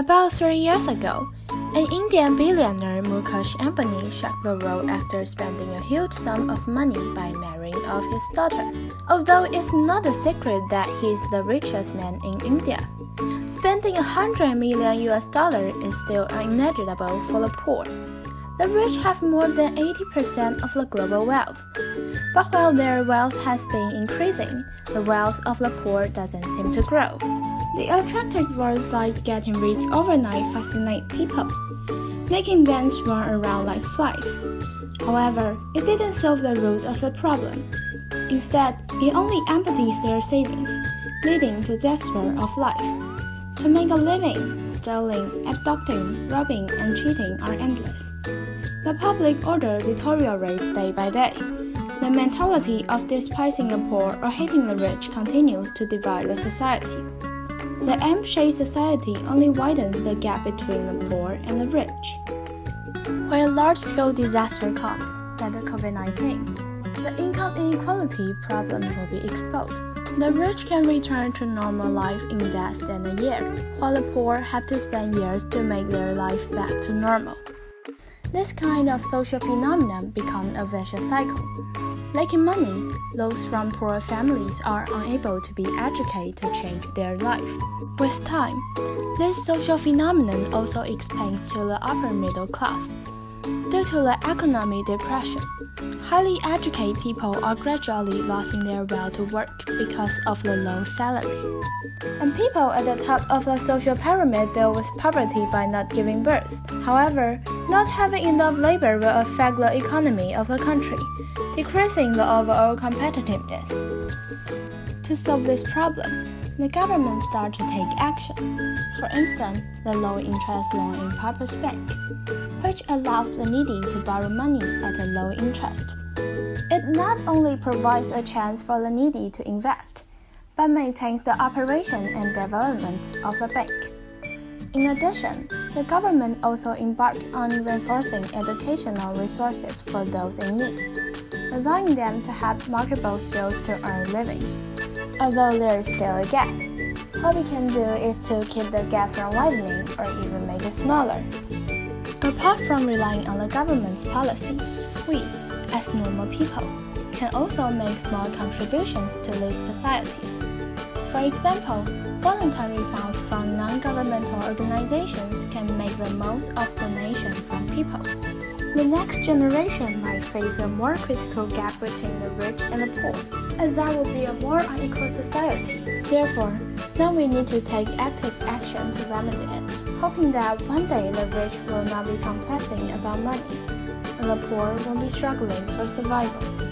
About 3 years ago, an Indian billionaire Mukesh Ambani shocked the world after spending a huge sum of money by marrying off his daughter. Although it's not a secret that he's the richest man in India, spending $100 million is still unimaginable for the poor. The rich have more than 80% of the global wealth. But while their wealth has been increasing, the wealth of the poor doesn't seem to grow. The attractive words like getting rich overnight fascinate people, making them swarm around like flies. However, it didn't solve the root of the problem. Instead, it only empties their savings, leading to despair of life. To make a living, stealing, abducting, robbing, and cheating are endless. The public order deteriorates day by day. The mentality of despising the poor or hating the rich continues to divide the society. The M-shaped society only widens the gap between the poor and the rich. When a large-scale disaster comes, like the COVID-19, the income inequality problem will be exposed. The rich can return to normal life in less than a year, while the poor have to spend years to make their life back to normal. This kind of social phenomenon becomes a vicious cycle. Lacking money, those from poor families are unable to be educated to change their life. With time, this social phenomenon also expands to the upper middle class. Due to the economic depression, highly educated people are gradually losing their will to work because of the low salary. And people at the top of the social pyramid deal with poverty by not giving birth. However, not having enough labor will affect the economy of the country, decreasing the overall competitiveness. To solve this problem, the government started to take action. For instance, the low-interest loan in Purpose Bank, which allows the needy to borrow money at a low interest. It not only provides a chance for the needy to invest, but maintains the operation and development of the bank. In addition, the government also embarked on reinforcing educational resources for those in need, allowing them to have marketable skills to earn a living. Although there is still a gap, what we can do is to keep the gap from widening or even make it smaller. Apart from relying on the government's policy, we, as normal people, can also make small contributions to this society. For example, voluntary funds from non-governmental organizations can make the most of donations from people. The next generation might face a more critical gap between the rich and the poor, as that will be a more unequal society. Therefore, now we need to take active action to remedy it, hoping that one day the rich will not be complaining about money, and the poor will be struggling for survival.